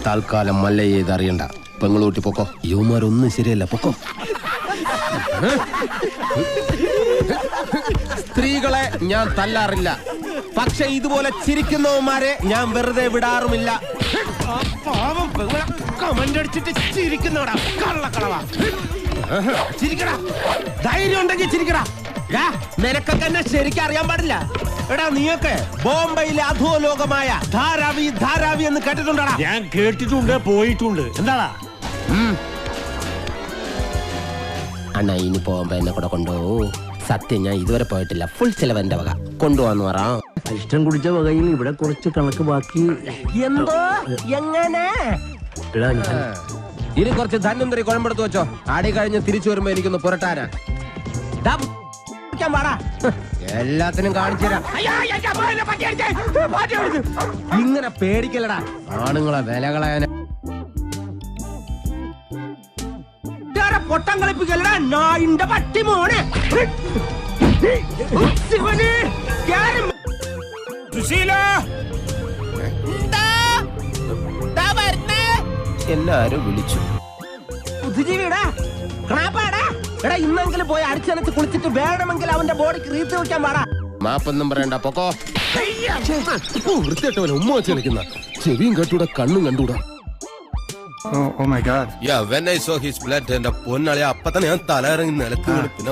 തൽക്കാലം മല്ല ചെയ്ത് അറിയണ്ട. പെങ്ങളൂട്ടി പൊക്കോ. യുവമാരൊന്നും ശരിയല്ല, പൊക്കോ. സ്ത്രീകളെ ഞാൻ തല്ലാറില്ല, പക്ഷെ ഇതുപോലെ ചിരിക്കുന്നവന്മാരെ ഞാൻ വെറുതെ വിടാറുമില്ല. പാവം കമന്റ് അടിച്ചിട്ട് ചിരിക്കുന്നവടാ, കള്ളക്കളവാ. ചിരിക്കടാ, ധൈര്യം ഉണ്ടെങ്കിൽ ചിരിക്കടാ. നിനക്കൊക്കെ എന്നെ ശരിക്കും അറിയാൻ പാടില്ല. എടാ, നീയൊക്കെ ബോംബെയിലെ അധോലോകമായ ധാരാവി എന്ന് കേട്ടിട്ടുണ്ടാ? ഞാൻ കേട്ടിട്ടുണ്ട്, പോയിട്ടുണ്ട്. എന്താടാ അണ്ണാ, ഇനി പോകുമ്പോ എന്നെ കൂടെ കൊണ്ടുപോകൂ. സത്യം, ഞാൻ ഇതുവരെ പോയിട്ടില്ല. ഫുൾ ചെലവെന്റെ വക. കൊണ്ടുപോവാന്ന് പറ. ഇഷ്ടം കുടിച്ച വകയിൽ ഇവിടെ കുറച്ച് കണക്ക് ബാക്കി. എന്തോ എങ്ങനെ? ഇനി കുറച്ച് ധന്വന്തരി കുഴമ്പെടുത്ത് വെച്ചോ. ആടി കഴിഞ്ഞ് തിരിച്ചു വരുമ്പോ എനിക്കൊന്ന് പുരട്ടാനാ. എല്ലാത്തിനും കാണിച്ചു തരാം. ഇങ്ങനെ പേടിക്കലടാ ആണുങ്ങളെ വില കളയാന്. പൊട്ടം കളിപ്പിക്കലടാ നായിന്റെ പട്ടി മോനെ. എല്ലാരും വിളിച്ചു. ബുദ്ധിജീവിടാ, എടാ, ഇന്നെങ്കിലും പോയി അടിച്ചനച്ച് കുളിച്ചിട്ട് വേണമെങ്കിൽ അവന്റെ ബോഡിക്ക് റീത്ത് വെക്കാൻ പാടാ. മാപ്പൊന്നും പറയണ്ട, പൊക്കോ. വൃത്തിയായിട്ടവനെ ഉമ്മ വെച്ച് കളിക്കുന്ന. ചെവിയും കെട്ടൂടാ, കണ്ണും കണ്ടൂടാ. Oh my God. Yeah, when I saw his blood, എന്റെ പൊന്നാളി അപ്പത്തന്നെ ഞാൻ തല ഇറങ്ങി നിലത്ത്. പിന്നെ